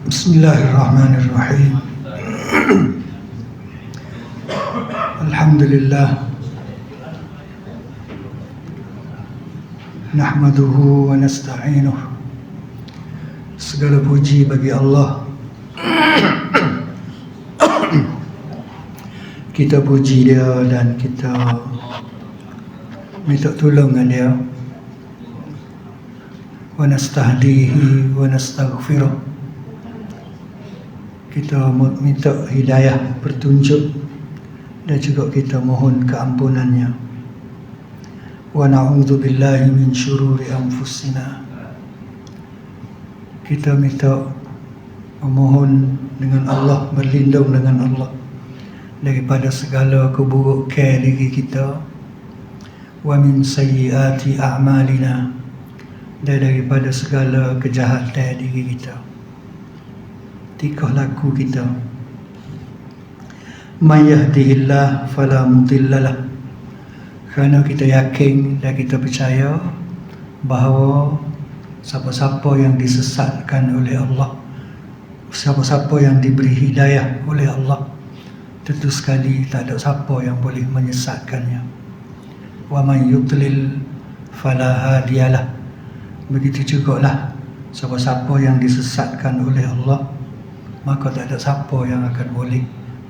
Bismillahirrahmanirrahim. Alhamdulillah. Nahmaduhu wa nasta'inuh. Segala puji bagi Allah. Kita puji Dia dan kita minta tolong dengan Dia. Wa nastahdihi wa nastaghfiruh. Kita minta hidayah, petunjuk, dan juga kita mohon keampunannya. Wa na'udzu billahi min syururi anfusina. Kita minta memohon dengan Allah, berlindung dengan Allah daripada segala keburukan diri kita. Wa min sayyiati a'malina, dan daripada segala kejahatan diri kita, tingkah laku kita. May yahdihillah fala mudhillalah. Kerana kita yakin dan kita percaya bahawa siapa-siapa yang disesatkan oleh Allah, siapa-siapa yang diberi hidayah oleh Allah, tentu sekali tak ada siapa yang boleh menyesatkannya. Wa man yudlil fala hadiyalah. Begitu jugalah siapa-siapa yang disesatkan oleh Allah, maka tak ada siapa yang akan boleh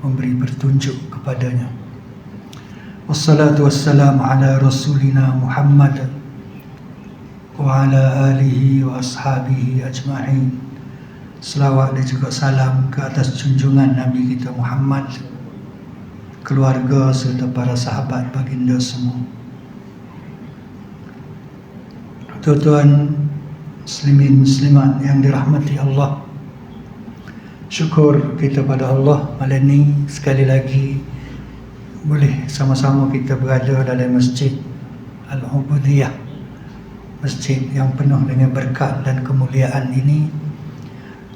memberi petunjuk kepadanya. Wassalatu wassalamu ala rasulina Muhammad wa ala alihi wa ashabihi ajma'in. Selawat dan juga salam ke atas junjungan Nabi kita Muhammad, keluarga serta para sahabat baginda semua. Tuan-tuan muslimin muslimat yang dirahmati Allah, syukur kita pada Allah malam ni sekali lagi boleh sama-sama kita berada dalam Masjid Al-Ubudiyah, masjid yang penuh dengan berkat dan kemuliaan ini,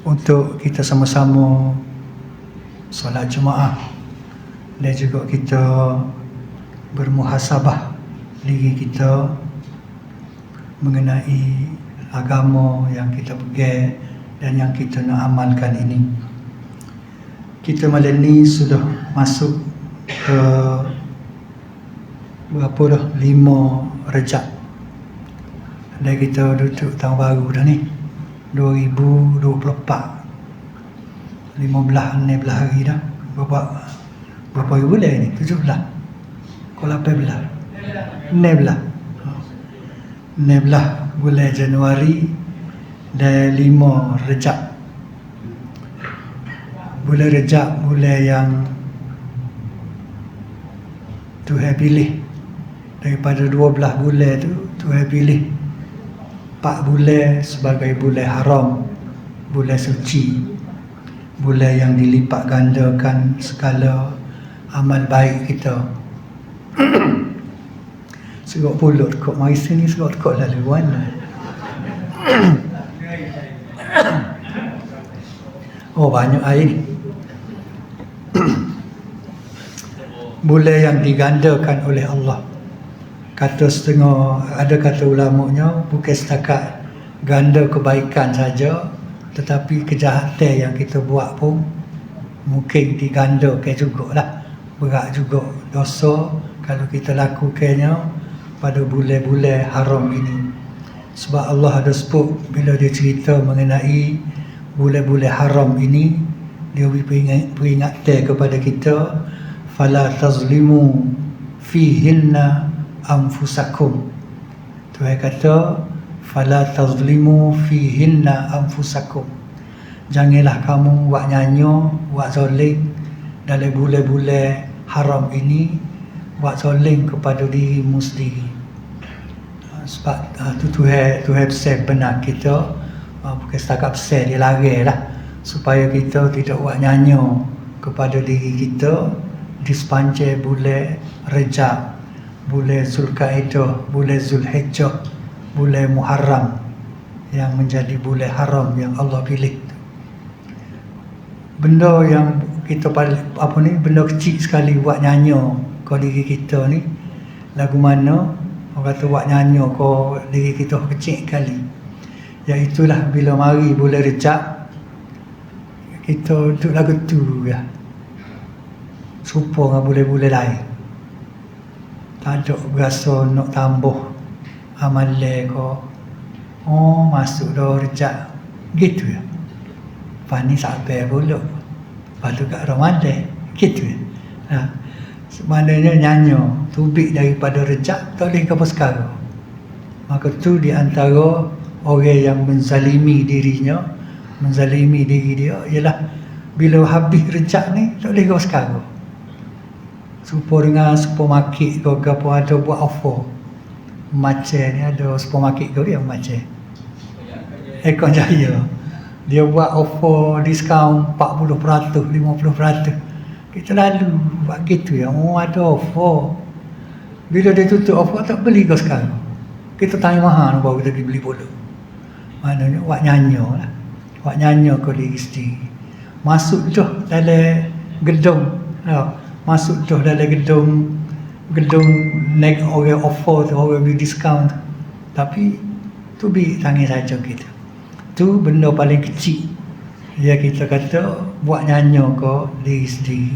untuk kita sama-sama solat Jumaat dan juga kita bermuhasabah diri kita mengenai agama yang kita pegang dan yang kita nak amalkan ini. Kita malam ni sudah masuk ke berapa dah? 5 Rejab. Dan kita duduk tahun baru dah ni, 2024. 15 hari dah. Berapa bulan ni? 17. Kau 18. 16 bulan Januari dan 5 Rejab. Bulan Rejab, bulan yang Tuhan pilih. Daripada 12 bulan tu, Tuhan pilih 4 bulan sebagai bulan haram, bulan suci, bulan yang dilipat gandakan segala amal baik kita. Segak pulut kok mari sini, segak kok laluan. Oh, banyak air ni. Bulan yang digandakan oleh Allah. Kata setengah, ada kata ulamanya, bukan setakat ganda kebaikan saja, tetapi kejahatan yang kita buat pun mungkin digandakan jugalah. Berat juga dosa kalau kita lakukannya pada bulan-bulan haram ini. Sebab Allah ada sebut bila dia cerita mengenai bulan-bulan haram ini, dia beri peringatan kepada kita, fala tazlimu fihinna anfusakum. Tuhan kata, fala tazlimu fihinna anfusakum. Janganlah kamu buat nyanyo, buat zalim dalam bulan-bulan haram ini, buat zalim kepada dirimu sendiri. Sebab tu Tuhan pesan benar kita, bukan setakat pesan, dia larang lah supaya kita tidak buat nyanyo kepada diri kita di sepanjang bulan Rejab, bulan Zulkaidah, bulan Zulhijjah, bulan Muharram yang menjadi bulan haram yang Allah pilih. Benda yang kita benda kecil sekali buat nyanyo ke diri kita ni, lagu mana orang kata buat nyanyo ke diri kita kecil sekali, iaitulah bila mari bulan Rejab, Kita duduk lagu tu ya. Serupa dengan boleh-boleh lain. Tak ada berasa nak tambah amalan ko. Oh, masuk dah rejak. Gitu ya. Lepas ni sampai pula. Lepas tu kat Ramadan. Gitu ya. Nah, sebenarnya nyanyi tubik daripada rejak tak boleh apa sekarang. Maka tu di antara orang yang menzalimi dirinya, menzalimi diri dia ialah bila habis rejak ni tak boleh apa sekarang. Supaya dengan supermarket ke apa ada buat offer. Macam ni ada supermarket ke dia macam Ekon Jaya. Dia buat offer diskaun 40%, 50%. Kita lalu buat gitu ya. Oh, ada offer. Bila dia tutup offer tak beli kau sekarang. Kita tanya mahal baru kita pergi beli pula. Maknanya buat nyanyi lah. Buat nyanyi kau diri sendiri. Masuk tu dalam gedung. Masuk tu dalam gedung naik orang offer tu, orang beli diskaun tu. Tapi tu beli tangan saja kita. Tu benda paling kecil. Ya kita kata buat nyanyi kau diri sendiri.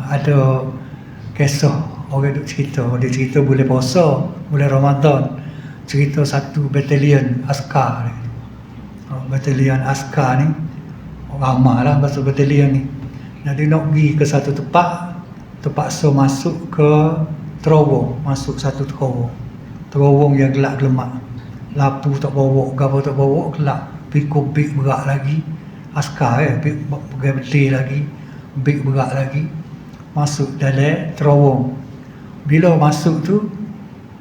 Ada kisah orang duk cerita. Dia cerita boleh puasa, boleh Ramadan. Cerita satu batalion askar. Batalion askar ni ramai lah bahasa batalion ni. Jadi nak pergi ke satu tempat, terpaksa masuk ke terowong, masuk satu terowong yang gelap gelemak. Lapu tak bawa, gapa tak bawa, gelap. Pikul big berat lagi. Askar big pegang betul lagi. Big berat lagi. Masuk dalam terowong. Bila masuk tu,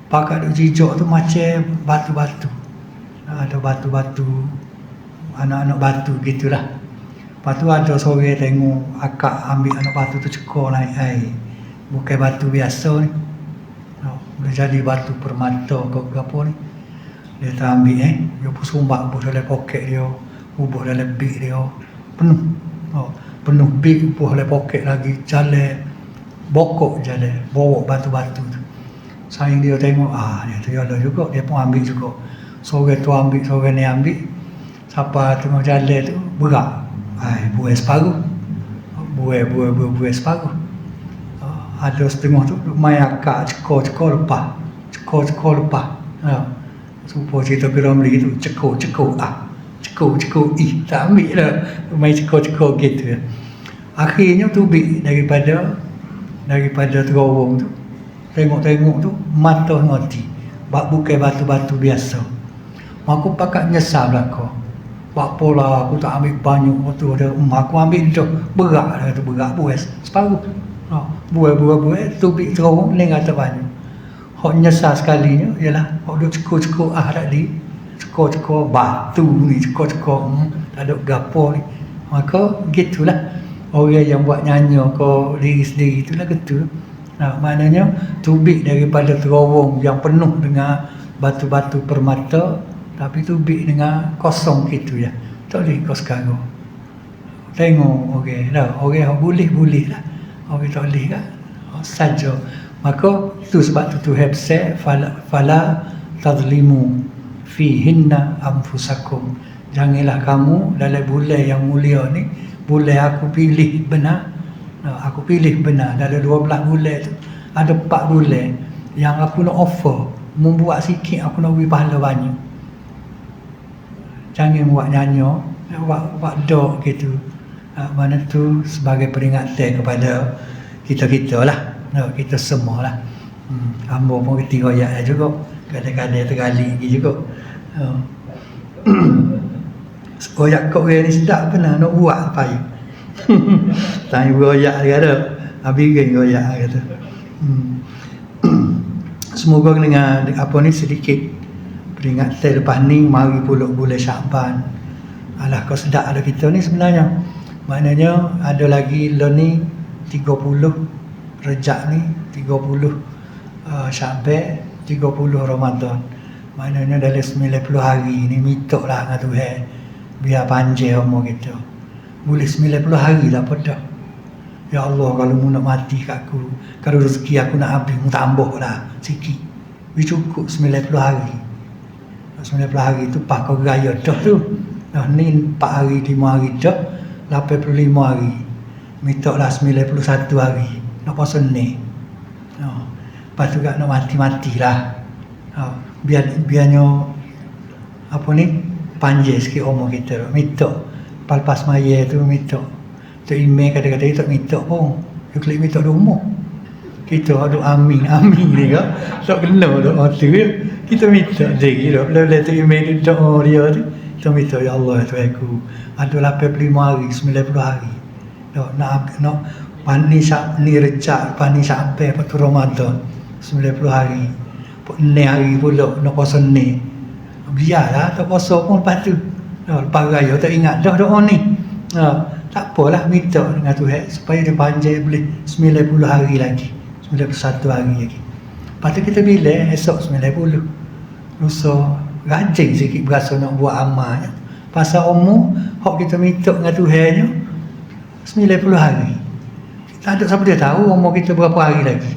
pakai duk jijak tu macam batu-batu. Ada batu-batu, anak-anak batu gitulah. Lepas tu ada seorang tengok akak ambil anak batu tu cekor naik air. Bukan batu biasa ni. Boleh jadi batu permata ke apa ni. Dia tak ambil dia pun sumbat buh dalam poket dia, buh dalam beg dia. Penuh. Penuh beg buh dalam poket lagi. Jalan bokok jalan, bawa batu-batu tu. Sayang dia tengok, dia tu yalah juga, dia pun ambil juga. Seorang tu ambil, seorang ni ambil. Siapa tengok jalan tu, berat. Buai separuh. Buai separuh. Ada setengah tu, main akak, cekor lepas. Cekor lepas. Supaya cerita Piramli tu, cekor, tak ambil lah. Main cekor gitu. Akhirnya tubik daripada terowong tu. Tengok tu, mata ngoti. Bukan batu-batu biasa. Aku pakat nyesal lah kau. Buat pola aku tak ambil banyak waktu ada. Aku ambil tu, berat lah tu, berat buas. Separuh. Buai, tubik terowong, ni kata banyak. Hak nyesal sekalinya, ialah, hak duk cekor-cekor tadi. Cekor-cekor batu ni, cekor-cekor, tak ada gapo ni. Maka, gitulah. Orang yang buat nyanyi kau diri sendiri itulah gitu. Maknanya tubik daripada terowong yang penuh dengan batu-batu permata, tapi tubik dengan kosong gitu ya. Tak boleh kau sekarang. Tengok orang yang boleh lah. Orang tak boleh kan? Saja. Maka itu sebab tu Tuhan bersabda fala tadlimu fihinna anfusakum. Janganlah kamu dalam bulan yang mulia ni, bulan aku pilih benar. Aku pilih benar dalam 12 bulan tu ada 4 bulan yang aku nak offer, membuat sikit aku nak beri pahala banyak. Jangan buat nyanyi, buat dok gitu. Mana tu sebagai peringatan kepada kita lah, kita semua lah. Hamba pun keti royak juga, kadang-kadang tergali juga. Royak kau ni sedap benar nak buat apa ya? Tanya royak dia ada. Habis geng royak kata. Semoga dengan apa ni sedikit peringatan lepas ni mari pula bulan Syaban. Alah kau sedap ada kita ni sebenarnya. Maknanya ada lagi ni 30 Rejab ni 30 Syaban, 30 Ramadan. Maknanya dalam 90 hari ni mintaklah dengan Tuhan biar panjang umur kita. Boleh 90 hari lah pada. Ya Allah, kalau mu nak mati kat aku, kalau rezeki aku nak habis, mu tambah lah sikit. Dia cukup 90 hari. 90 hari tu pakar raya dah tu. Ni 4 hari, 5 hari dah. 85 hari. Minta lah 91 hari. Nak puasa ni. Lepas tu nak mati-mati lah. Biarnya apa ni? Panjang sikit umur kita. Minta. Lepas maya tu minta. Tu email kadang-kadang tak minta pun. Dia klik minta dia umur. Kita ada amin ni kan. Tak kena doa tu ya. Kita minta dia. Lepas tu email doa dia tu. Kita minta, ya Allah Tuhan aku. Ada 85 hari, 90 hari. Nak ni rejak, pani sampai waktu Ramadan 90 hari. 6 hari pula nak puasa ni. Biarlah tak puasa pun lepas tu. Lepas raya tak ingat dah doa ni. Tak apalah minta dengan Tuhan supaya dia panjang boleh 90 hari lagi. 91 hari lagi. Lepas tu kita bila esok 90. Lusa rajin sikit berasa nak buat amal. Pasal umur hak kita minta dengan Tuhan je 90 hari. Tak ada siapa dia tahu umur kita berapa hari lagi.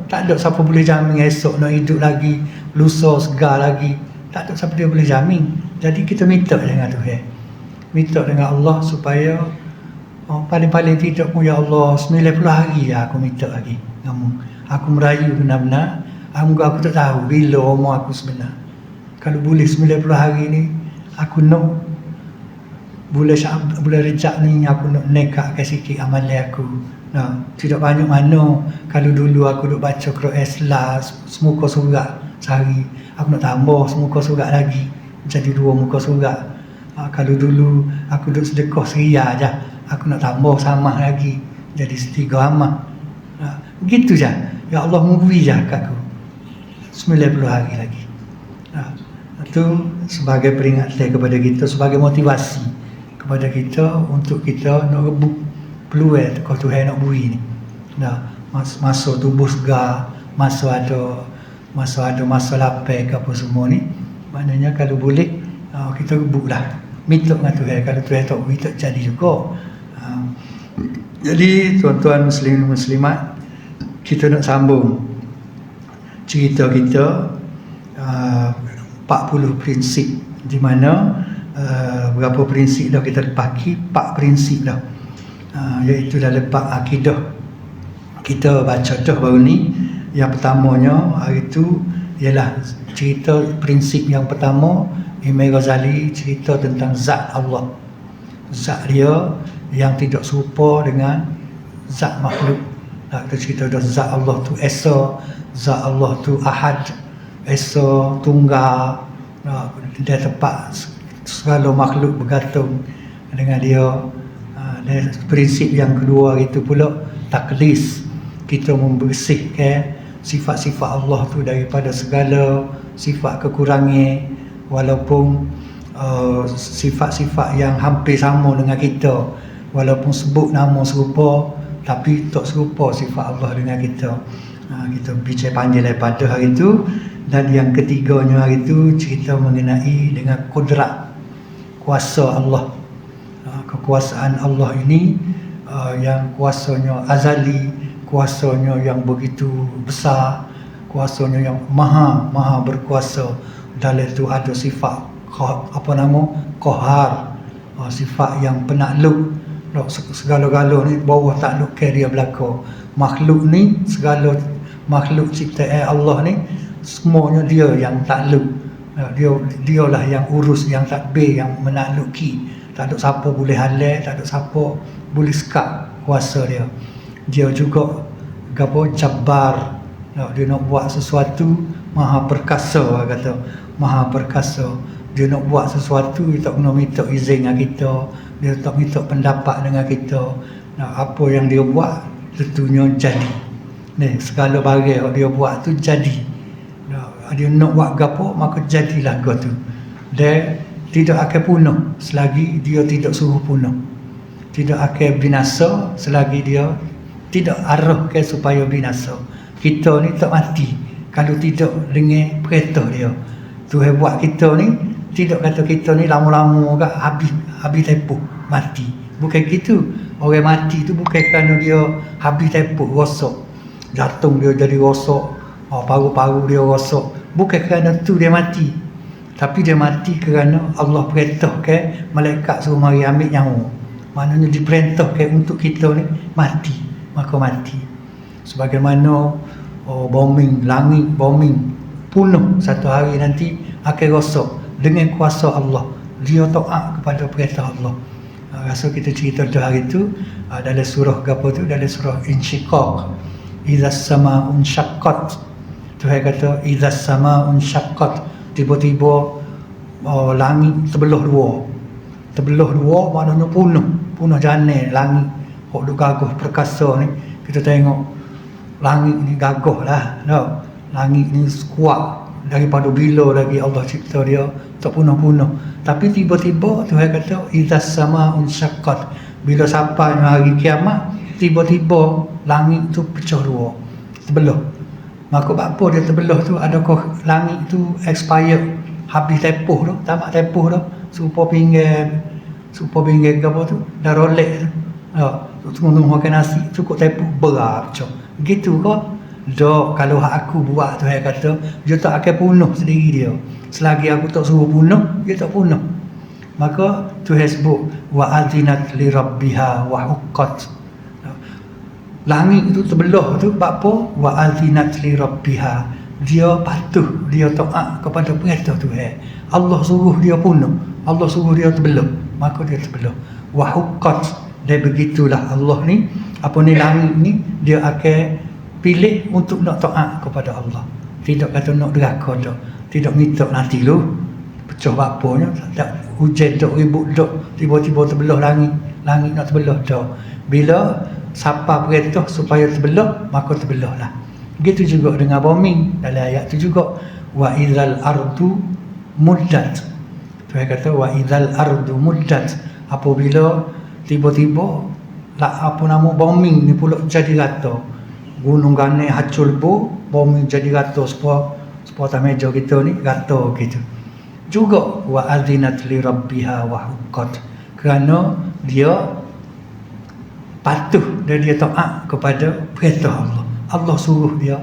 Tak ada siapa boleh jamin esok nak hidup lagi, lusa segar lagi. Tak ada siapa dia boleh jamin. Jadi kita minta dengan Tuhan. Minta dengan Allah supaya paling-paling tidak pun, ya Allah 90 hari lah aku minta lagi kamu. Aku merayu benar-benar. Aku tak tahu bila umur aku sebenar. Kalau boleh 90 hari ni aku nak bulan Rejab ni aku nak nekakkan sikit amalan aku. Tidak banyak mana. Kalau dulu aku duk baca Quran Ikhlas semuka surat sehari, aku nak tambah semuka surat lagi jadi 2 muka surat. Kalau dulu aku duk sedekah seria je, aku nak tambah sama lagi jadi 3 amal. Begitu je. Ya Allah mubri je kat aku 90 hari lagi. Itu sebagai peringatan kepada kita, sebagai motivasi kepada kita untuk kita nak rebut peluang kau Tuhan nak beri ni. Masa tubuh segar, masa masa lapar ke apa semua ni. Maknanya kalau boleh kita rebutlah. Minta dengan Tuhan. Kalau Tuhan tak beri tak jadi juga. Jadi tuan-tuan muslimin muslimat, kita nak sambung cerita kita 40 prinsip, di mana berapa prinsip dah kita lepaki, 4 prinsip dah, iaitu dalam bab akidah. Kita baca dah baru ni. Yang pertamanya hari itu ialah cerita prinsip yang pertama. Imam Ghazali cerita tentang zat Allah, zat dia yang tidak serupa dengan zat makhluk. Kita cerita dah zat Allah tu Esa, zat Allah tu Ahad, Esa tunggal. Dia tepat segala makhluk bergantung dengan dia. Dan prinsip yang kedua itu pula taklis. Kita membersihkan sifat-sifat Allah tu daripada segala sifat kekurangan, walaupun sifat-sifat yang hampir sama dengan kita, walaupun sebut nama serupa tapi tak serupa sifat Allah dengan kita. Kita bincang panjang daripada hari itu. Dan yang ketiganya hari itu cerita mengenai dengan kudrat, kuasa Allah. Kekuasaan Allah ini yang kuasanya azali, kuasanya yang begitu besar, kuasanya yang maha berkuasa. Dalam itu ada sifat qahar, sifat yang penakluk. Segala-gala ni bawah takluk ke dia belaka. Makhluk ni, segala makhluk ciptaan Allah ni semuanya dia yang takluk. Dialah yang urus, yang tadbir, yang menakluki. Tak ada siapa boleh halal, tak ada siapa boleh sekat kuasa dia. Dia juga jabbar. Dia nak buat sesuatu maha perkasa, kata maha perkasa. Dia nak buat sesuatu, dia tak kena minta izin dengan kita, dia tak minta pendapat dengan kita. Apa yang dia buat tentunya jadi. Segala barang dia buat tu jadi. Dia nak buat gapo maka jadilah gapo tu. Dia tidak akan punah selagi dia tidak suruh punah. Tidak akan binasa selagi dia tidak arahkan supaya binasa. Kita ni tak mati kalau tidak dengan perintah dia. Tuhan buat kita ni, tidak kata kita ni lama-lama ke habis tempoh mati. Bukan gitu. Orang mati tu bukan kerana dia habis tempoh rosak, jantung dia jadi rosak, paru-paru dia rosak. Bukan kerana tu dia mati. Tapi dia mati kerana Allah perintahkan malaikat suruh mari ambil nyawa. maknanya diperintahkan untuk kita ni mati, maka mati. Sebagaimana bombing langit, bombing punuh satu hari nanti akan rosak dengan kuasa Allah. Dia taat kepada perintah Allah. Rasa kita cerita tu hari tu dalam surah apa tu, dalam surah Insyiqaq, idzas sama'un syaqqat. Tuhan kata idzas sama'un syaqqat, tiba-tiba langit terbelah dua, maknanya punuh jalan langit. Hok duk gagah perkasa ni, kita tengok langit ni gagah lah, no? Langit ni kuat daripada bila lagi Allah cipta dia, tak punuh-punuh. Tapi tiba-tiba Tuhan kata idzas sama'un syaqqat, bila sampai hari kiamat, tiba-tiba langit tu pecah dua, terbelah. Maka apa dia terbelah tu? Adakah langit tu expired, habis tempoh tu, tamat tempoh tu, supaya pinggir apa tu, dah rolek tu, tunggu makan nasi, cukup tempoh berat pecah. Gitu ke? Dok, kalau aku buat Tuhan kata, dia tak akan punuh sendiri dia. Selagi aku tak suruh punuh, dia tak punuh. Maka Tuhan sebut wa azinat li rabbiha wa huqqat. Langit itu terbelah tu sebab apa? Wa azinat li rabbiha. Dia patuh, dia taat kepada perintah Tuhan. Allah suruh dia punuh, Allah suruh dia terbelah, maka dia terbelah. Wa huqqat. Dan begitulah Allah ni, apa ni langit ni, dia akan pilih untuk nak taat kepada Allah. Tidak kata nak deraka dah. Tidak minta nanti lu pecah bapanya, tak hujan tak ribut dak, tiba-tiba terbelah langit nak terbelah dah. Bila siapa perintah supaya terbelah, maka terbelah lah. Begitu juga dengan bombing dalam ayat tu juga, wa idzal ardu muddat. Tuhan kata wa idzal ardu muddat, apabila tiba-tiba apa nama bombing ni pula jadi rata, gunung gane hacul bu, bombing jadi rata sepuluh meja kita ni rata gitu. Juga wa azinat li rabbiha wa huqqat, kerana dia patuh dan dia taat kepada perintah Allah. Allah suruh dia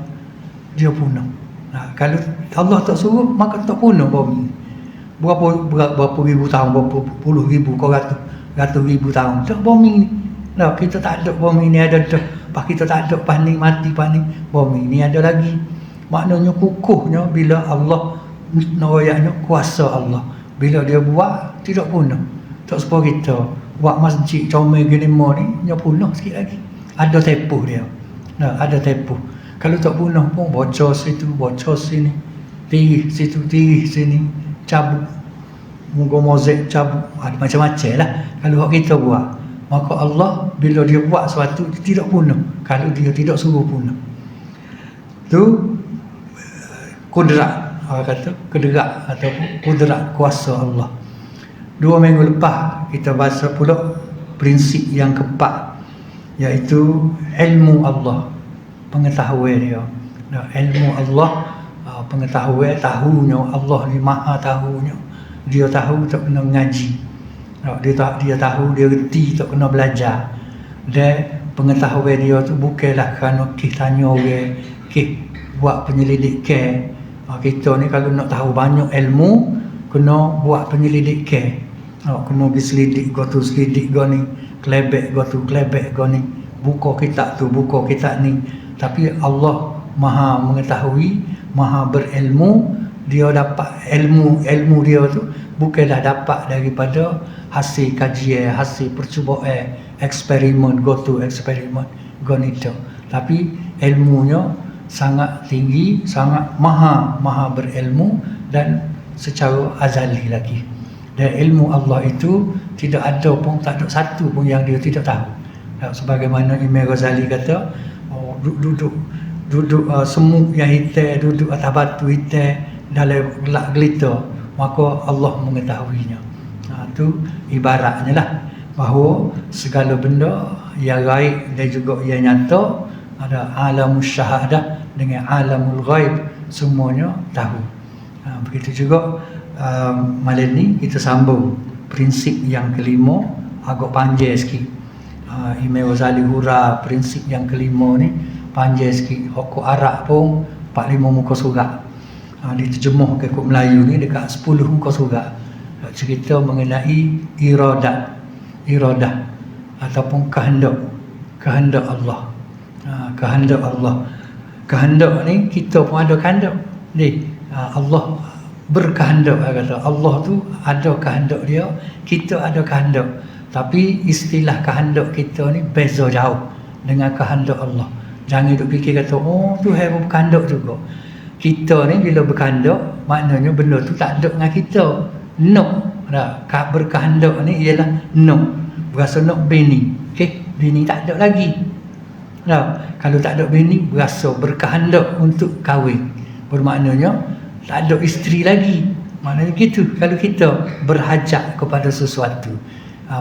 punuh. Nah, kalau Allah tak suruh, maka tak punuh bombing. Berapa ribu tahun, berapa puluh ribu, ratus ribu tahun tak bombing ni. Nah, kita tak ada bombing ni, ada dah. Pas kita tak ada panik mati bombing ni ada lagi. Maknanya kukuhnya bila Allah naroyaknya kuasa Allah. Bila dia buat tidak punuh. Tak seperti kita buat masjid comel gini ni, dia punuh sikit lagi. Ada tempoh dia. Nah, ada tempoh. Kalau tak punuh pun bocor situ, bocor sini, tirih situ, tirih sini, cabut, muka mozaik cabut, macam-macam lah. Kalau kita buat, maka Allah bila dia buat sesuatu dia tidak punuh kalau dia tidak suruh punuh. Tu kudrat, orang kata kudrat ataupun kudrat kuasa Allah. 2 minggu lepas kita bahas pula prinsip yang keempat, iaitu ilmu Allah, pengetahuan dia. Ilmu Allah, pengetahuan, tahunya Allah ni maha tahunya. Dia tahu tak kena mengaji. Dia tahu, dia reti tak kena belajar. Dan pengetahuan dia tu bukanlah kerana kita tanya orang, buat penyelidikan. Kita ni kalau nak tahu banyak ilmu, kena buat penyelidikan. Kena pergi selidik go tu, selidik go ni, kelebek go tu, kelebek go ni, buka kitab tu, buka kitab ni. Tapi Allah maha mengetahui, maha berilmu. Dia dapat ilmu dia tu bukanlah dapat daripada hasil kajian, hasil percubaan, eksperimen, go to eksperimen, go ni tu. Tapi ilmunya sangat tinggi, sangat maha berilmu dan secara azali lagi. Dan ilmu Allah itu tidak ada pun, tak ada satu pun yang dia tidak tahu. Sebagaimana Imam Ghazali kata, duduk semut yang hitam duduk atas batu hitam dalam gelap gelita, maka Allah mengetahuinya. Itu ibaratnya lah, bahawa segala benda yang gaib dan juga yang nyata, ada alamul syahadah dengan alamul ghaib, semuanya tahu. Begitu juga malam ni kita sambung prinsip yang kelima, agak panjang sikit. Imam Ghazali hura prinsip yang kelima ni panjang sikit. Hukum Arab pun 45 muka surat. Diterjemah ke Melayu ni dekat 10 muka surat. Cerita mengenai iradah. ataupun kehendak Allah. Kehendak Allah. Kehendak ni kita pun ada kehendak. Allah berkehendak, kata Allah tu ada kehendak dia, kita ada kehendak. Tapi istilah kehendak kita ni beza jauh dengan kehendak Allah. Jangan duk fikir kata Tuhan pun berkehendak juga. Kita ni bila berkehendak, maknanya benda tu tak ada dengan kita. Berkehendak ni ialah berasa nak bini. Bini tak ada lagi. Kalau tak ada bini, berasa berkehendak untuk kahwin. Bermaknanya tak ada isteri lagi. Maknanya gitu. Kalau kita berhajat kepada sesuatu,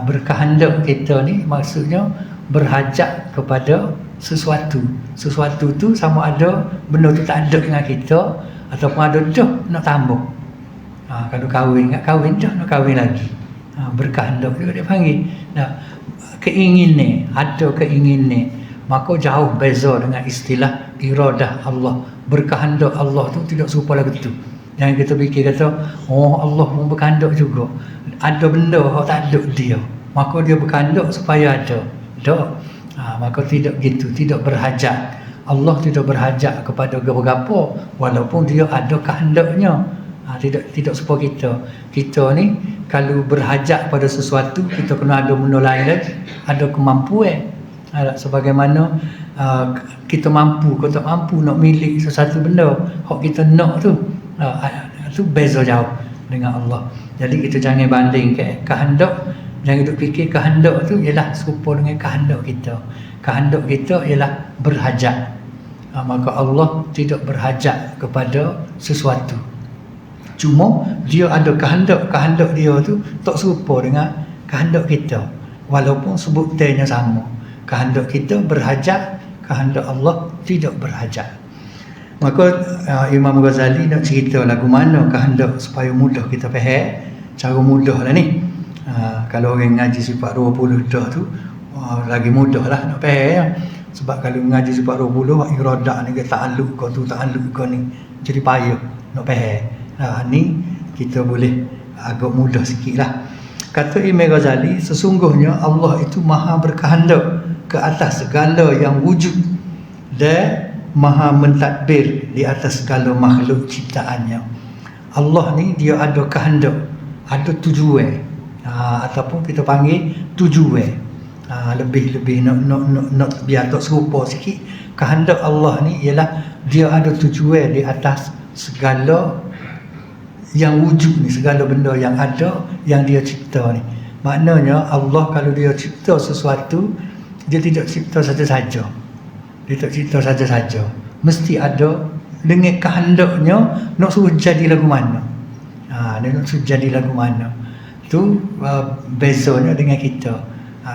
berkehendak kita ni maksudnya berhajat kepada sesuatu. Sesuatu tu sama ada benda tu tak ada dengan kita ataupun ada dah nak tambah. Kalau kahwin dah nak kahwin lagi. Berkehendak juga dia panggil. Keinginan, ada keinginan, maka jauh beza dengan istilah iradah Allah. Berkehendak Allah tu tidak serupa lagu tu. Jangan kita fikir kata Allah pun berkehendak juga. Ada benda yang tak ada dia, maka dia berkehendak supaya ada. Maka tidak gitu, tidak berhajat. Allah tidak berhajat kepada apa-apa walaupun dia ada kehendaknya. Tidak serupa kita. Kita ni kalau berhajat pada sesuatu, kita kena ada benda lain lagi, ada kemampuan. Sebagaimana kita mampu, kita tak mampu nak milik sesuatu benda hak kita nak tu, tu beza jauh dengan Allah. Jadi kita jangan banding kehendak. Jangan duk fikir kehendak tu ialah serupa dengan kehendak kita. Kehendak kita ialah berhajat. Maka Allah tidak berhajat kepada sesuatu. Cuma dia ada kehendak dia tu tak serupa dengan kehendak kita, walaupun sebutannya sama. Kehendak kita berhajat, kehendak Allah tidak berhajat. Maka Imam Ghazali nak cerita lagu mana kehendak supaya mudah kita faham. Cara mudah lah ni. Kalau orang ngaji sifat 20 dah tu lagi mudah lah nak faham. Sebab kalau ngaji sifat 20 iradah ni ta'alluq kau tu ta'alluq kau ni jadi payah nak faham. Ni kita boleh agak mudah sikit lah. Kata Imam Ghazali, sesungguhnya Allah itu maha berkehendak ke atas segala yang wujud dan maha mentadbir di atas segala makhluk ciptaannya. Allah ni dia ada kehendak, ada tujuan, ataupun kita panggil tujuan. Lebih nak biar tak serupa sikit. Kehendak Allah ni ialah dia ada tujuan di atas segala yang wujud ni, segala benda yang ada yang dia cipta ni. Maknanya Allah kalau dia cipta sesuatu, dia tidak cipta saja-saja. Dia tak cipta saja-saja. Mesti ada dengan kehendaknya nak suruh jadi lagu mana. Dia nak suruh jadi lagu mana. Tu bezanya dengan kita.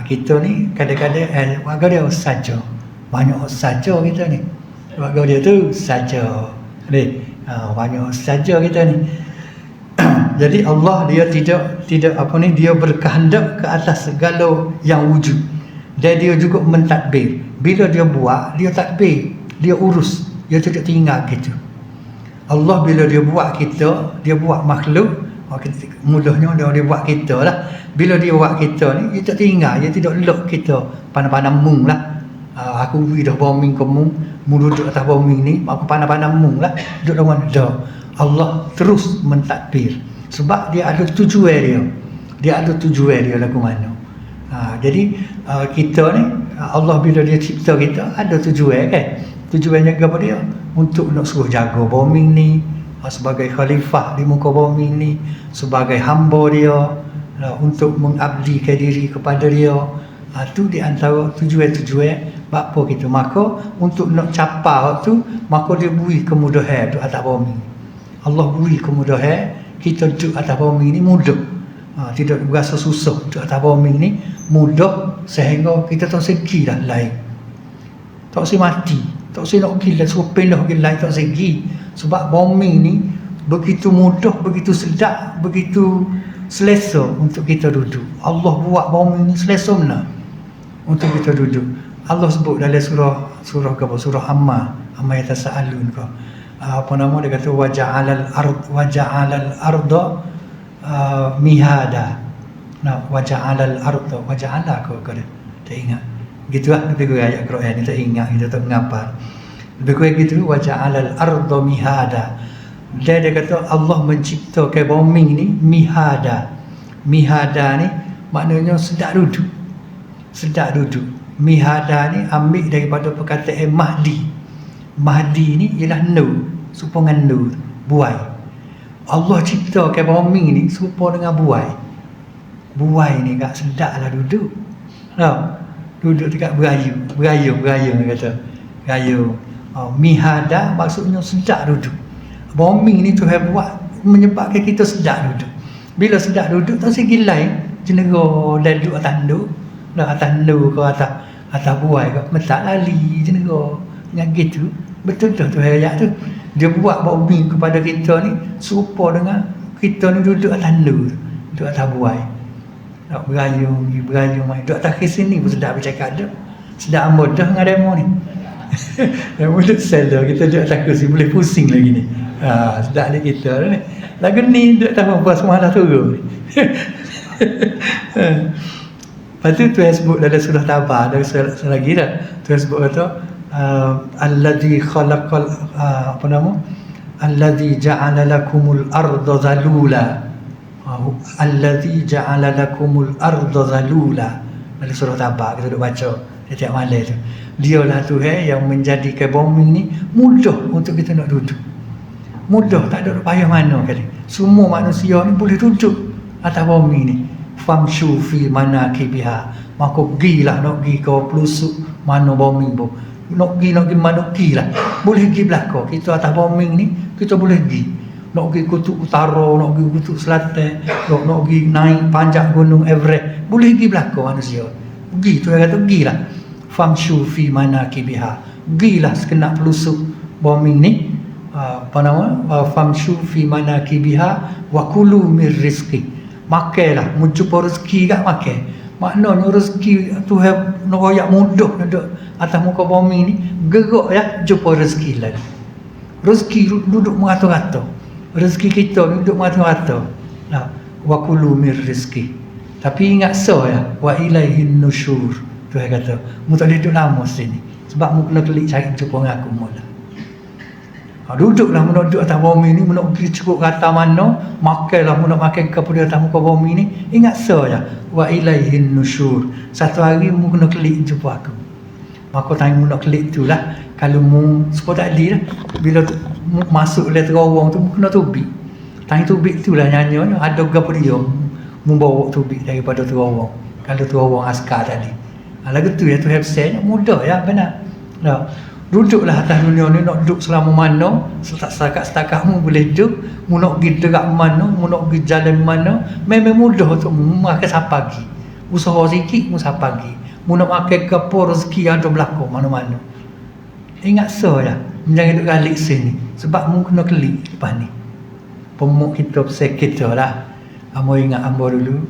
Kita ni kadang-kadang warga dia saja. Banyak saja kita ni. Warga dia tu saja. Banyak saja kita ni. Jadi Allah dia tidak dia berkehendak ke atas segala yang wujud. Dan dia juga mentadbir. Bila dia buat, dia tadbir, dia urus, dia tidak tinggal gitu. Allah bila dia buat kita, dia buat makhluk, mudahnya dia buat kita lah. Bila dia buat kita ni, dia tak tinggal, dia tidak lelok kita pandang-pandang mung lah. Aku pergi dah bombing ke mung, duduk atas bombing ni, aku pandang-pandang mung lah, duduk dalam dah. Allah terus mentadbir. Sebab dia ada tujuan dia. Dia ada tujuan dia lagu mana. Jadi kita ni, Allah bila dia cipta kita, ada tujuan kan. Tujuannya kepada dia untuk nak suruh jaga bombing ni, sebagai khalifah di muka bumi ni, sebagai hamba dia, untuk mengabdikan diri kepada dia. Itu di antara tujuan-tujuan bapa kita. Maka untuk nak capai tu, maka dia beri kemudahan tu atas bumi. Allah beri kemudahan, kita duduk atas bumi ni mudah. Tidak berasa susah duduk atas bumi ni, mudah sehingga kita tak segi dah lain. Tak usah mati, tak usah nak pergi, suruh pindah pergi lain, tak segi. Sebab bumi ni begitu mudah, begitu sedap, begitu selesa untuk kita duduk. Allah buat bumi ni selesa benar untuk kita duduk. Allah sebut dalam surah ke apa? Surah Amma yatasaalun ke. Apa nama dia kata waja'alal arda mihada. Waja'alal arda, waja'ala ke dia. Tak ingat. Gitulah lebih kurang ayat Quran ni tak ingat, kita tak ngapal. Lebih kurang gitu, wa ja'alal arda mihada. Dia kata Allah menciptakan bumi ni mihada. Mihada ni maknanya sedap duduk. Sedap duduk. Mihada ni ambil daripada perkataan Mahdi. Mahdi ni ialah nur, serupa dengan nur, buai. Allah ciptakan bumi ni serupa dengan buai. Buai ni kat sedaplah duduk. Tahu? Duduk dekat berayung dia kata. Berayung. Mihada maksudnya sedap duduk. Bumi ni Tuhan buat menyebabkan kita sedap duduk. Bila sedap duduk tak segi lain, cenderung dan duduk atas nur, atas nur ke atas buai ke, tak lali cenderung. Dengan gitu, betul tu Tuhan ayat tu. Dia buat bumi kepada kita ni serupa dengan kita ni duduk atas nur, duduk atas buai. Nak berayung, duduk atas ke sini pun sedap bercakap tu. Sedap mudah dengan demo ni. Yang mulut seller kita duduk atas kursi boleh pusing lagi ni. Sedap ni kita ni. Lagu ni duduk atas puas malah turun ni. Lepas tu Tuhan sebut dalam surah Tabah, ada surah lagi dah. Tuhan sebut kata alladzi khalaqal apa nama? Alladzi ja'ala lakumul arda zalula. Alladzi ja'ala lakumul arda zalula. Dalam surah Tabah kita duk baca setiap malam tu. Dialah Tuhan yang menjadikan bumi ni mudah untuk kita nak duduk. Mudah, tak ada payah mana kali. Semua manusia ni boleh duduk atas bumi ni. Famshu fi manakibiha. Maka gilah nak pergi ke pelusuk mana bumi pun. Nak pergi mana gilah. Boleh pergi belakang. Kita atas bumi ni kita boleh pergi. Nak pergi kutub utara, nak pergi kutub selatan, nak pergi naik panjang gunung Everest. Boleh pergi belakang manusia. Pergi, tu yang kata pergilah. Famshu fi manakibiha. Pergilah sekenap pelusuk bumi ni. Apa nama? Famshu fi manakibiha wa kulu mir rizqi. Makanlah, menjumpa rezeki kat makan. Maknanya rezeki Tuhan nak royak mudah duduk atas muka bumi ni, gerak ya jumpa rezeki lagi. Rezeki duduk merata-rata. Rezeki kita duduk merata-rata. Nah, wa kulu mir rizqi. Tapi ingat ya, wa ilaihin nusyur. Tuhan kata, mu tak boleh duduk lama sini. Sebab mu kena kelik cari jumpa dengan aku mula. Duduklah mu nak duduk atas bumi ni, mu nak pergi cukup kata mana, makanlah mu nak makan kepada atas muka bumi ni. Ingat ya, wa ilaihin nusyur. Satu hari mu kena kelik jumpa aku. Maka tanya mu nak kelik tu lah. Kalau mu sepuluh tadi lah, bila mu masuk oleh terowong tu, mu kena tubik. Tanya tubik tu lah nyanyi, ada berapa dia mu bawa tubik daripada terowong. Kalau terowong askar tadi. Lagu tu ya Tuhan besar, mudah ya, benar. Nah, duduklah atas dunia ni, nak duduk selama mana, setakat mu boleh duduk, mu nak pergi dekat mana, mu nak pergi jalan mana, memang mudah untuk mu makan siapa pagi. Usaha sikit mu siapa pagi. Mu nak makan ke apa rezeki ada belakang mana-mana. Ingat ya, jangan duduk galik sini. Sebab mu kena kelik lepas ni. Pemuk kita besar kita lah. Amo ingat ambo dulu,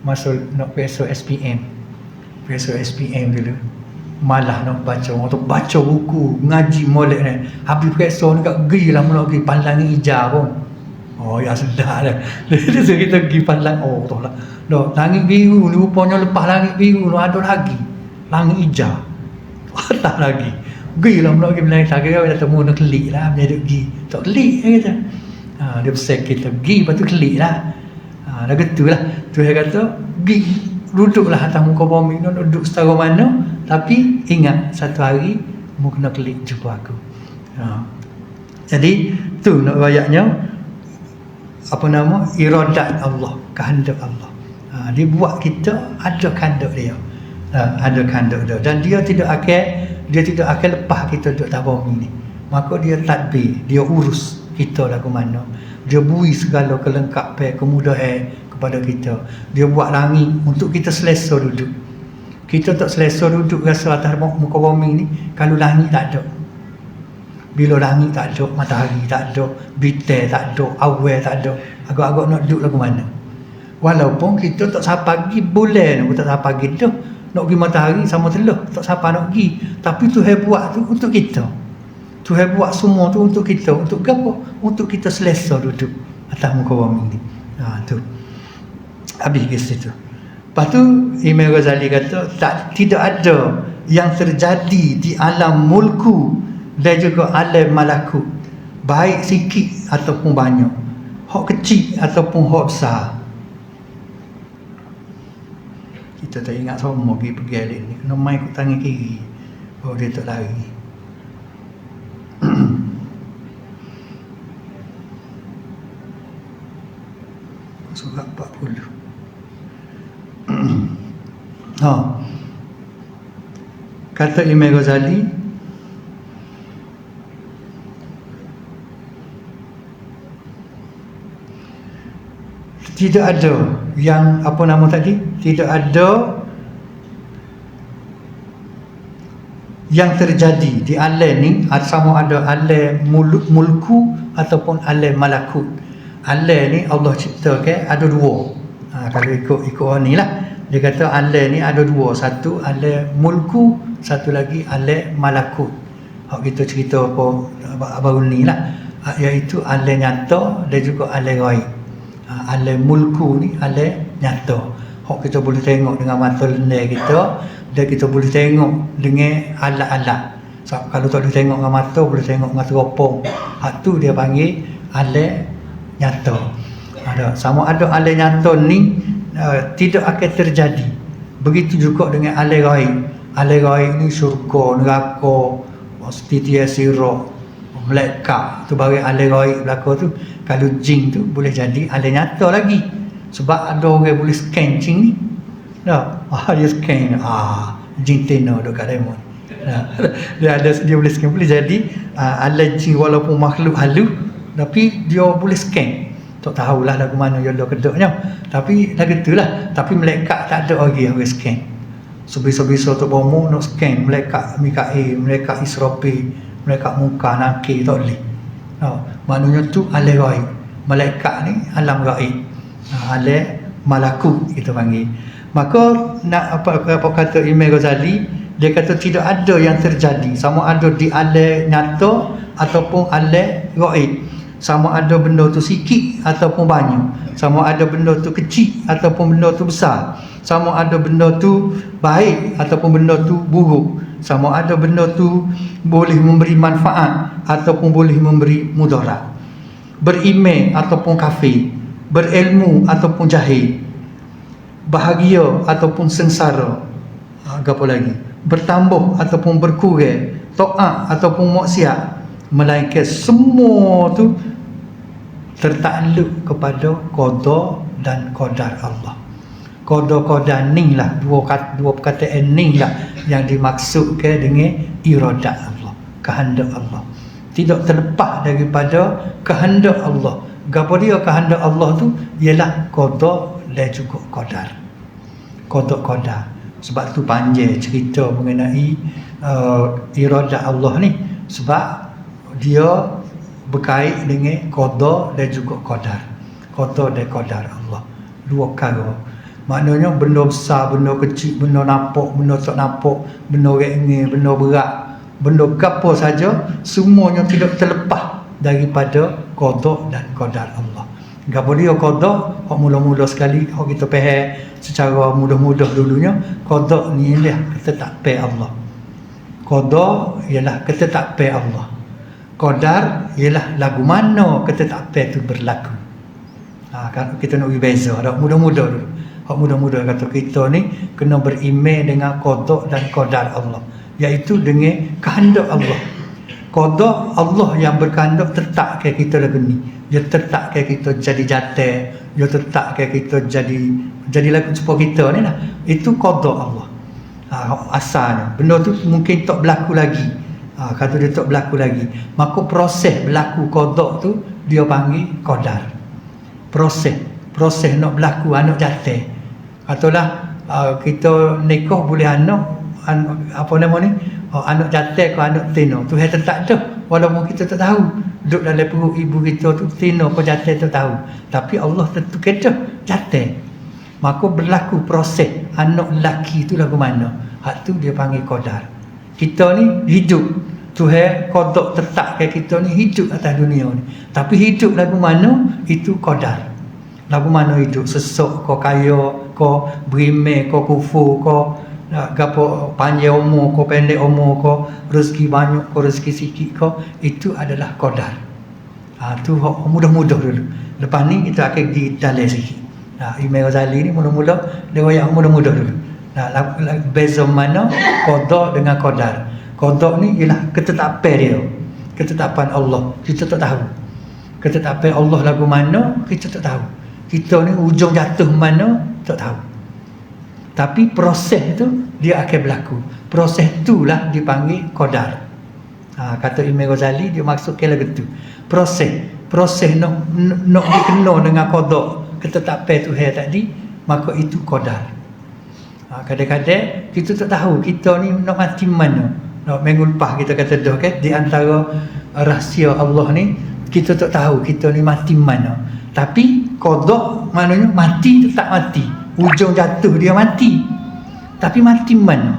masa nak pergi SPM. Besok SPM dulu malah nak baca, untuk baca buku ngaji molek ni, habis besok ni kat pergi lah nak pergi Padang Hijau pun. Oh ya sedap dah. Jadi kita pergi Padang, oh betul lah. Dah langit biru ni rupanya lepas langit biru ni ada lagi langit hijau. Tak lagi. Pergi lah nak pergi Padang Hijau, kira dah temu nak kelik lah, dia duk pergi. Tak kelik kata. Dia besar kita pergi, lepas tu kelik lah. Dah gitu lah. Tu dia kata pergi. Duduklah atas muka bumi ni, duduk setara mana, tapi ingat satu hari mu kena kelik jumpa aku. Jadi tu nak ayatnya apa nama, iradat Allah, kehendak Allah. Dia buat kita ada kehendak dia. Ada kehendak dia, dan dia tidak akan lepas kita duduk atas bumi ni. Maka dia tadbir, dia urus kita lagu mana. Dia beri segala kelengkapan, kemudahan kepada kita. Dia buat langit untuk kita selesa duduk. Kita tak selesa duduk rasa atas muka bumi ni kalau langit tak ada. Bila langit tak ada, matahari tak ada, bintang tak ada, awan tak ada, agak-agak nak duduk lagu mana. Walaupun kita tak sampai pagi bulan pun tak sampai pagi dah. Nak pergi matahari sama telah, tak sampai nak pergi. Tapi Tuhan buat tu untuk kita. Tuhan buat semua tu untuk kita. Untuk apa? Untuk kita selesa duduk atas muka bumi ni. Tu. Habis ke situ. Lepas tu Imam Ghazali kata tidak ada yang terjadi di alam mulku dan juga alam malakut, baik sikit ataupun banyak, hak kecil ataupun hak besar. Kita tak ingat semua pergi alik ni, kena main ikut tangan kiri baru dia tak lari. Surat 40. Kata Imam Ghazali, tidak ada yang apa nama tadi, tidak ada yang terjadi di alam ni, sama ada alam mulku ataupun alam malakut. Alam ni Allah ciptakan ada dua. Kalau ikut orang ni lah, dia kata alam ni ada dua, satu alam mulku, satu lagi alam malakut. Hak kita cerita apa baru ni lah, iaitu alam nyata dan juga alam ghaib. Alam mulku ni alam nyata, hak kita boleh tengok dengan mata lendar kita, dan kita boleh tengok dengan alat-alat. Kalau tak boleh tengok dengan mata, boleh tengok dengan teropong. Hak tu dia panggil alam nyata. Sama ada alam nyata ni tidak akan terjadi. Begitu juga dengan alam ghaib. Alam ghaib ni syurga, neraka, titian sirat, malaikat, tu bagi alam ghaib belaka tu. Kalau jin tu boleh jadi alam nyata lagi. Sebab ada orang boleh scan jin ni. Dia scan jin tena dekat lemon. Dia boleh scan, boleh jadi alam jin walaupun makhluk halus, tapi dia boleh scan. Tak tahulah lagu mana yang dia kedoknya, tapi lagu tu lah. Tapi malaikat tak ada lagi yang scan. Sebisa-bisa tu bomo nak scan malaikat Mikail, malaikat Israfil, malaikat Munkar, Nakir tak boleh. Maknanya tu alam ghaib. Malaikat ni alam ghaib, alam malakut kita panggil. Maka nak apa kata Imam Ghazali, dia kata tidak ada yang terjadi, sama ada di alam nyata ataupun alam ghaib. Sama ada benda tu sikit ataupun banyak, sama ada benda tu kecil ataupun benda tu besar, sama ada benda tu baik ataupun benda tu buruk, sama ada benda tu boleh memberi manfaat ataupun boleh memberi mudarat, beriman ataupun kafir, berilmu ataupun jahil, bahagia ataupun sengsara, apa lagi, bertambah ataupun berkurang, taat ataupun maksiat, melainkan semua tu tertakluk kepada qada dan qadar Allah. Qada qadar ni lah, dua perkataan ni lah yang dimaksudkan dengan iradat Allah, kehendak Allah. Tidak terlepas daripada kehendak Allah. Gapo dia kehendak Allah tu ialah qada dan juga qadar. Qada qadar. Sebab tu panjang cerita mengenai iradat Allah ni, sebab dia berkait dengan qada dan juga qadar. Qada dan qadar Allah, dua perkara. Maknanya benda besar, benda kecil, benda nampak, benda tak nampak, benda ringan, benda berat, benda gapo saja, semuanya tidak terlepas daripada qada dan qadar Allah. Gapo dia qada? Hak mula-mula sekali hak kita faham secara mudah-mudah dulunya, qada ni ialah ketetapan Allah. Qada ialah ketetapan Allah. Qadar ialah lagu mana ketetapan itu berlaku. Kan kita nak beza, ada mudah-mudah dulu. Hak mudah-mudah kata kita ni kena beriman dengan qada dan qadar Allah, iaitu dengan kehendak Allah. Qada Allah yang berkehendak tetapkan kita lagu ni. Dia tetapkan kita jadi jantan, dia tetapkan kita jadi lagu supaya kita ni lah. Itu qada Allah. Asalnya benda tu mungkin tak berlaku lagi. Kata dia tak berlaku lagi, maka proses berlaku qada tu dia panggil qadar. Proses nak berlaku anak jantan. Katalah kita nikah boleh anak apa nama ni, anak jantan ke anak tino tu kita tak tahu, walaupun kita tak tahu duduk dalam perut ibu kita tu tino ke jantan tu tahu, tapi Allah tentu kata jantan. Maka berlaku proses anak lelaki tu lagu mana, hak tu dia panggil qadar. Kita ni hidup, Tuhan qada tetapkan kita ni hidup atas dunia ni. Tapi hidup lagu mana itu qadar. Lagu mana hidup, sesak ke kaya ko berimeh, ko kufur, ko gapo panjang umur, ko pendek umur, ko rezeki banyak, ko rezeki sikit, ko itu adalah qadar. Tu mudah-mudah dulu. Lepas ni kita akan pergi dalam sikit. Imam Ghazali ni mula-mula dia royak mudah-mudah dulu. Beza mana qada dengan qadar. Qada ni ialah ketetapan dia. Ketetapan Allah. Kita tak tahu. Ketetapan Allah lagu mana kita tak tahu. Kita ni ujung jatuh mana tak tahu. Tapi proses tu dia akan berlaku. Proses itulah dipanggil qadar. Kata Imam Ghazali dia maksudkan lagu tu. Proses nak dikena dengan qada ketetapan Tuhan tadi, maka itu qadar. Kadang-kadang kita tak tahu kita ni nak mati mana. Minggu lepas kita kata dah kan, di antara rahsia Allah ni kita tak tahu kita ni mati mana. Tapi qada maknanya mati tak mati. Ujung jatuh dia mati. Tapi mati mana?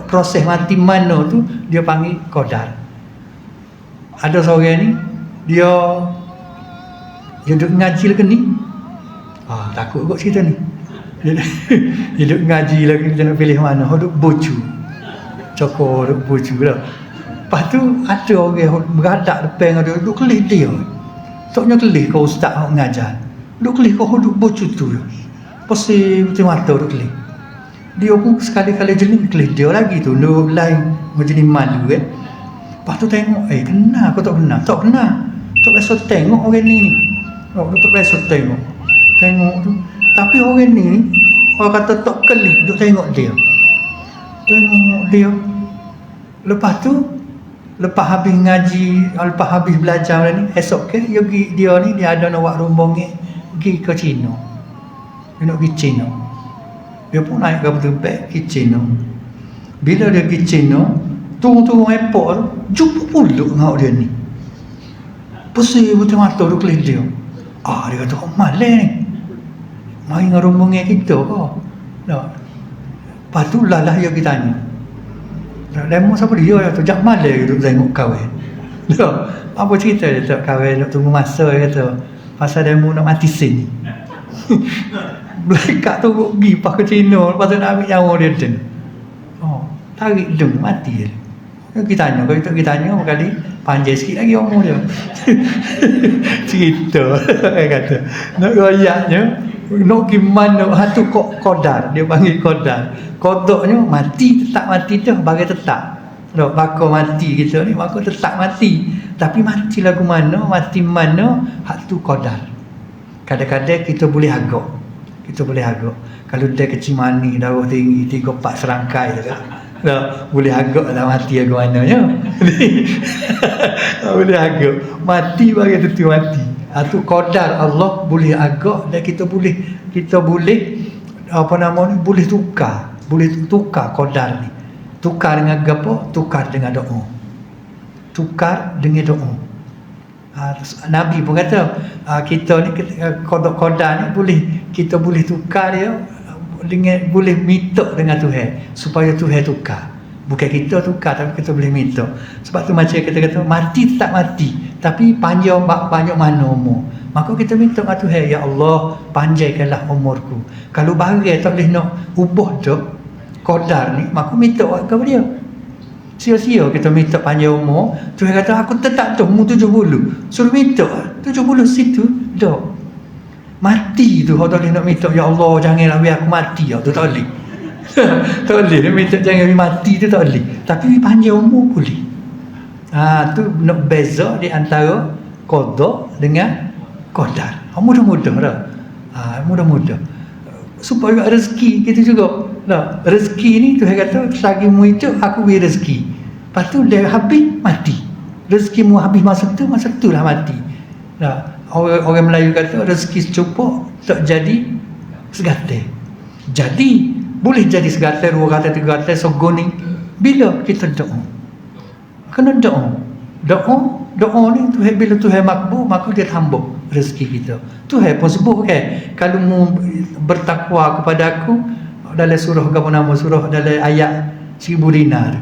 Proses mati mana tu dia panggil qadar. Ada seorang ni dia duduk ngaji lagi ni. Takut kot cerita ni. Dia duduk ngaji lagi, dia nak pilih mana. Duduk bocu. Cokor duduk bocu lah. Lepas tu ada orang beradak depan dia, duduk kelih dia. Taknya kelih kau ustaz mengajar. Duduk kelih kau duduk bocu tu. Pasti betul mata duduk kelih. Dia pun sekali-kali jenis kelih dia lagi tu. Duduk lain jadi malu kan. Lepas tu tengok, kenal aku tak kenal. Tak kenal. Tak biasa tengok orang ni. Tak biasa tengok tu. Tapi orang ni, orang kata tak kelih duduk tengok dia. Tengok dia. Lepas tu, lepas habis ngaji, lepas habis belajar ni, esok ke dia ni dia ada nak buat rombong pergi ke Cina. Dia nak pergi Cina. Dia pun naik kapal terbang pergi Cina. Bila dia pergi Cina, turun airport tu, jumpa pula dengan dia ni. Pusing betul mata duduk kelih dia. Dia kata, malah ni. Mari dengan rombongan kita kau. Lepas tu lah dia pergi tanya. Lemon siapa dia tu? Jak malah duduk tengok kawan. Apa cerita dia tak kawan nak tunggu masa dia kata. Pasal demo nak mati sini. Malaikat tu pergi pas ke Cina. Lepas tu nak ambil nyawa dia tu. Tarik deng mati dia. Kita tanya, kalau kita tanya kali panjang sikit lagi umur dia. Cerita kata. Nak royaknya nak gimana hatu kok qadar, dia panggil qadar. Qadaknya mati tak mati tu bagi tetap. Dok bako mati kita ni bako tetap mati. Tapi mati lagu mana, mati mana hatu qadar. Kadang-kadang kita boleh agak. Kalau dia kecil mani darah tinggi 3-4 serangkai tu kan. Boleh agak lah mati lagu mananya. Boleh agak. Mati bagi tentu mati. Itu qadar Allah boleh agak dan kita boleh apa nama ni boleh tukar qadar ni. Tukar dengan apa? Tukar dengan doa. Nabi pun kata kita ni qadar ni kita boleh tukar dia dengan boleh minta dengan Tuhan supaya Tuhan tukar. Bukan kita tukar tapi kita boleh minta. Sebab tu macam kita kata mati tak mati tapi panjang banyak mana umur. Maka kita minta dengan Tuhan, ya Allah panjangkanlah umurku. Kalau barang tak boleh nak ubah dah qadar ni, maka minta kepada dia. Sia-sia kita minta panjang umur. Tuhan kata aku tetap tu umur 70. Suruh minta 70 situ dah. Mati tu kalau dia nak minta, ya Allah janganlah biar aku mati. Tu tak boleh. Tak boleh dia minta jangan mati tu tak boleh. Tapi panjang umur boleh. Tu nak beza di antara qada dengan qadar. Mudah-mudah dah. Mudah-mudah. Supaya rezeki kita juga. Rezeki ni Tuhan kata selagi mu hidup aku beri rezeki. Lepas tu dia habis mati. Rezeki mu habis masa tu lah mati. Orang Melayu kata rezeki secupak tak jadi segatai. Jadi boleh jadi segatai, 2 gatai, 3 gatai, segoning bila kita doa. Kena doa ni Tuhan, bila Tuhan makbul maka dia tambah rezeki kita. Tuhan pun sebut kan, kalau mu bertakwa kepada aku dalam surah apa nama surah dalam ayat 1000 dinar.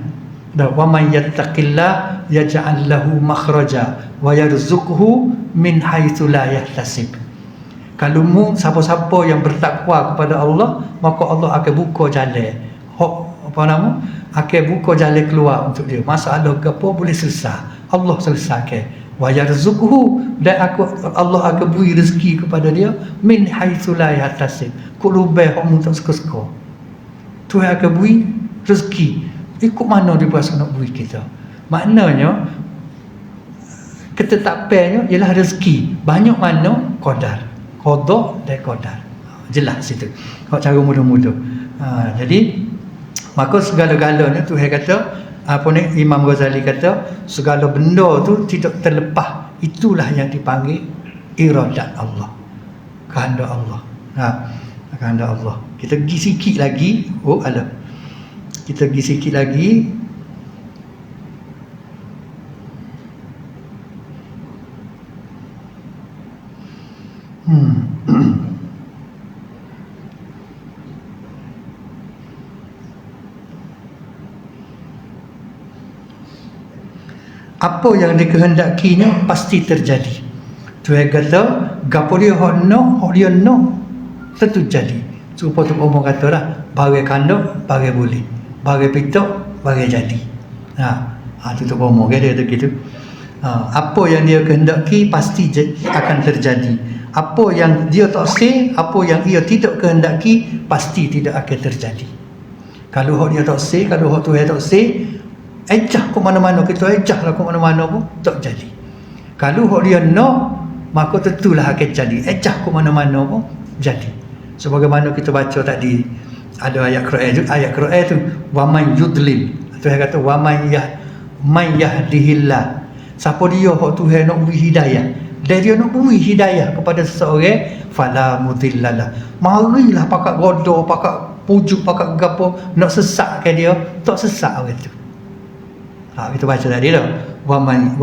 Wa man yattaqillah yaj'al lahu makhraja wa yarzuqhu min haitsu la yahtasib. Kalau mu siapa-siapa yang bertakwa kepada Allah, maka Allah akan buka jalan. Apa nama? Akan buka jalan keluar untuk dia. Masalah apa boleh selesai. Allah selesaikan. Wa yarzuquhu, dan Allah akan beri rezeki kepada dia min haitsu la yahtasib. Kulubah hok mu tak suka-suka. Tuhan akan beri rezeki. Ikut mana dia berasa nak beri kita. Maknanya ketetapannya ialah rezeki. Banyak mana qadar. Qada dan qadar. Jelas situ. Kalau cara mudah-mudah. Jadi maka segala-galanya Tuhan kata, apa ni, Imam Ghazali kata, segala benda tu tidak terlepas. Itulah yang dipanggil iradat Allah. Kehendak Allah. Kehendak Allah. Kita pergi sikit lagi. Kita pergi sikit lagi. Apa yang dikehendakinya pasti terjadi. Tuhan kata, gapo dia hok dia no, tentu jadi. Supaya tu umum kata lah, bagai kandung, bagai boleh. Bagai pitok, bagai jadi. Itu tu umum dia tu gitu. Apa yang dia kehendaki pasti akan terjadi. Apa yang dia tak say, apa yang ia tidak kehendaki pasti tidak akan terjadi. Kalau hok dia tak say, kalau hok Tuhan tak say, ejah ke mana-mana, kita ejah lah ke mana-mana pun tak jadi. Kalau hak dia nak, maka tentulah akan jadi. Ejah ke mana-mana pun jadi. Sebagaimana kita baca tadi, ada ayat Quran tu, wa man yudlil. Tuhan kata wa man yahdihillah. Siapa dia hak Tuhan nak beri hidayah, dan dia nak beri hidayah kepada seseorang, fala mudhillalah. Marilah pakat goda, pakat pujuk, pakat gapo nak sesatkan dia, tak sesat orang tu. Kita baca tadi dah, wa man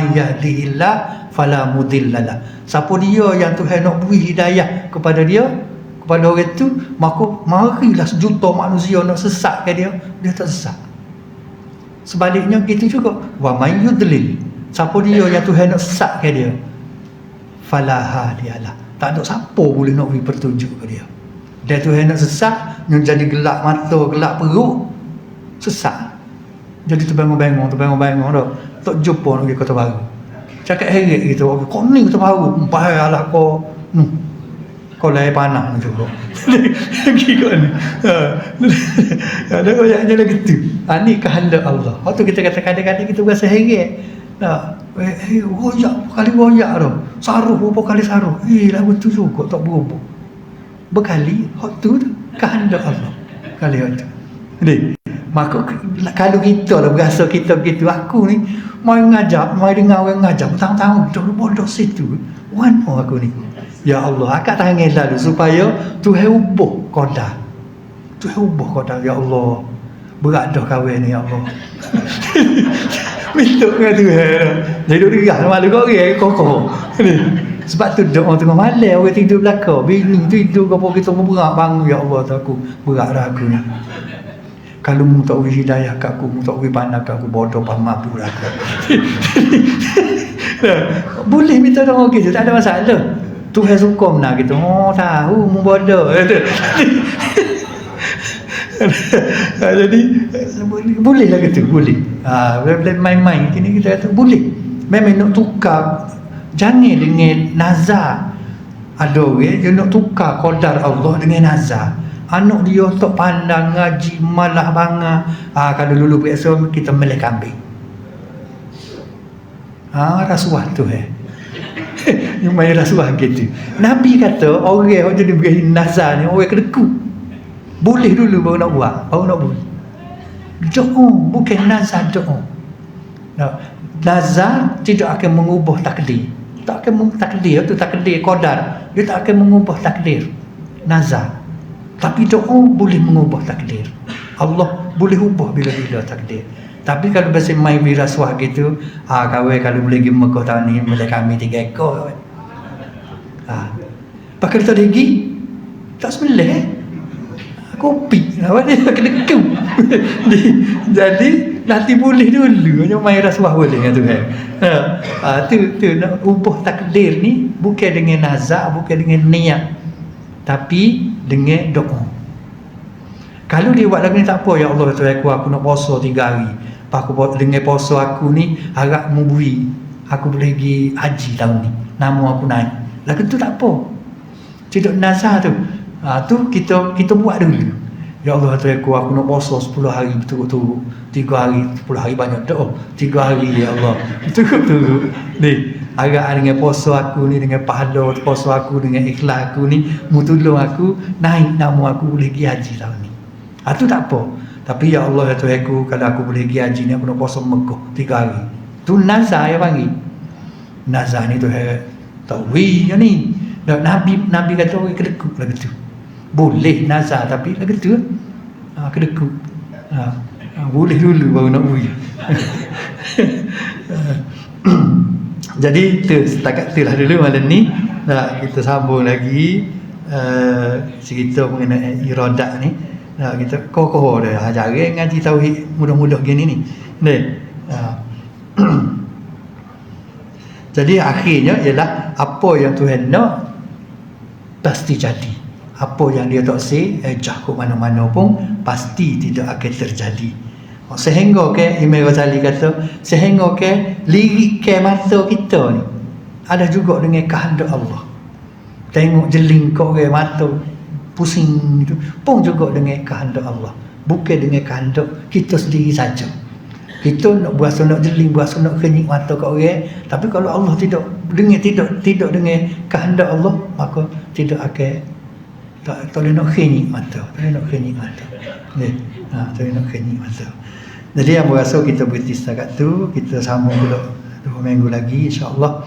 yahdihillah fala mudhillalah. Siapa dia yang Tuhan nak beri hidayah kepada dia, kepada orang tu, maka marilah sejuta manusia nak sesatkan dia, dia tak sesat. Sebaliknya gitu juga, wa man yudlil, siapa dia yang Tuhan nak sesatkan dia, fala hadiyalah, tak ada siapa boleh nak beri petunjuk ke dia. Dan Tuhan nak sesat, yang jadi gelap mata, gelap perut, sesat. Jadi terbangun-bangun dah. Tak jumpa nak pergi Kota Baru. Cakap heret gitu. Kau ni Kota Baru. Bahayalah kau. Kau lahir panah ni juga. Pergi kau ni. Ada banyak je lagi tu. Ni kehendak Allah. Waktu kita kata kadang-kadang kita berasa heret. Royak kali royak tu. Saruh berapa kali saruh. Lagu tu juga tak berubah. Berkali waktu tu kehendak Allah. Kali waktu. Jadi maka kalau kita lah berasa kita begitu, aku ni mai ngajak, mai dengar orang ngajak bertahun-tahun duduk bodoh situ, wano aku ni. Ya Allah, akak tangan lalu supaya Tuhan ubah qadar. Tuhan ubah qadar, ya Allah. Berat dah kahwin ni, ya Allah. Minta dengan Tuhan. Jadi duduk dengar malu kau orang kokoh. Sebab tu duduk orang tengah malam, orang tidur belakang, bini tidur apa kita berat bangun, ya Allah, aku berat dah aku ni. Kalau mu tak beri hidayah kat aku, mu tak beri pandang kat aku, bodoh pamabuk lah aku. Boleh minta doa gitu, tak ada masalah. Tuhan suka menang gitu. Tahu mu bodoh. Jadi boleh lah gitu, boleh. Boleh main-main kini kita kata boleh. Memang nak tukar, jangan dengan nazar. Ada orang dia nak tukar qadar Allah dengan nazar. Anak dia tak pandang ngaji, malah bangang. Kalau dulu biasa kita melih kambing. Rasuah tu yang main rasuah gitu. Nabi kata orang yang jadi beri nazar ni orang kedeku. Boleh dulu baru nak buat, baru nak buat. Doa bukan nazar, doa. Nazar tidak akan mengubah takdir. Tak akan mengubah takdir, itu takdir qadar. Dia tak akan mengubah takdir. Nazar. Tapi doa boleh mengubah takdir. Allah boleh ubah bila-bila takdir. Tapi kalau bahasa main biraswah gitu, kawan kalau boleh pergi Mekah tahun ni, boleh kami 3 ekor. Pakai tak lagi, tak sembelih. Kopi, awak dia kena kem. Jadi nanti boleh dulu, hanya main rasuah boleh kan tu kan. Tu nak ubah takdir ni bukan dengan nazar, bukan dengan niat, tapi dengan doa. Kalau dia buat lagu ni, tak apa, ya Allah Tuhan aku nak puasa 3 hari. Aku dengan puasa aku ni harap memberi aku boleh pergi haji tahun ni, nama aku naik. Lagu tu tak apa. Tidak nazar tu. Tu kita buat dulu. Ya Allah Tuhan aku nak puasa 10 hari berturut-turut. 3 hari, 10 hari banyak doa. 3 hari ya Allah. Berturut-turut. Ni, harap dengan puasa aku ni, dengan pahala puasa aku, dengan ikhlas aku ni, mu tolong aku naik nama aku boleh pergi haji tahun ni. Tu tak apa. Tapi ya Allah ya Tuhan aku, kalau aku boleh pergi haji ni, aku nak puasa Mekah 3 hari. Tu nazar ya panggil. Nazar ni Tuhan tawi ya ni. Nabi kata orang kedekut lagu tu. Boleh nazar tapi lagu tu kedekut. Boleh dulu baru nak beri. Jadi tu setakat tu lah dulu malam ni. Kita sambung lagi cerita mengenai iradat ni. Kita kokoh dah jarang ngaji tauhid mudah-mudah gini ni. Jadi akhirnya ialah apa yang Tuhan nak pasti jadi. Apa yang dia tak say ejah ke mana-mana pun pasti tidak akan terjadi. Sehingga ke Imam Ghazali kata, sehingga ke lirik ke mata kita ni ada juga dengan kehendak Allah. Tengok jeling kau ke mata pusing itu pun juga dengan kehendak Allah, bukan dengan kehendak kita sendiri saja. Kita nak berasa nak jeling, berasa nak kenyik mata kat orang, tapi kalau Allah tidak dengan dengan kehendak Allah, maka tidak akan tak boleh nak kenyik mata, tak boleh nak kenyik mata. Tak boleh nak kenyik mata. Jadi yang berasa kita berhenti setakat tu, kita sambung pula 2 minggu lagi insya-Allah.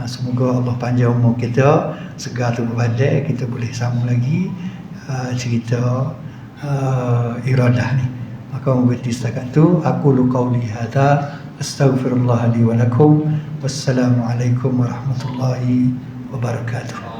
Semoga Allah panjang umur kita, segar tubuh badan, kita boleh sambung lagi cerita iradah ni. Maka berhenti setakat tu. Aku qauli hadza astaghfirullah li wa lakum. Wassalamualaikum warahmatullahi wabarakatuh.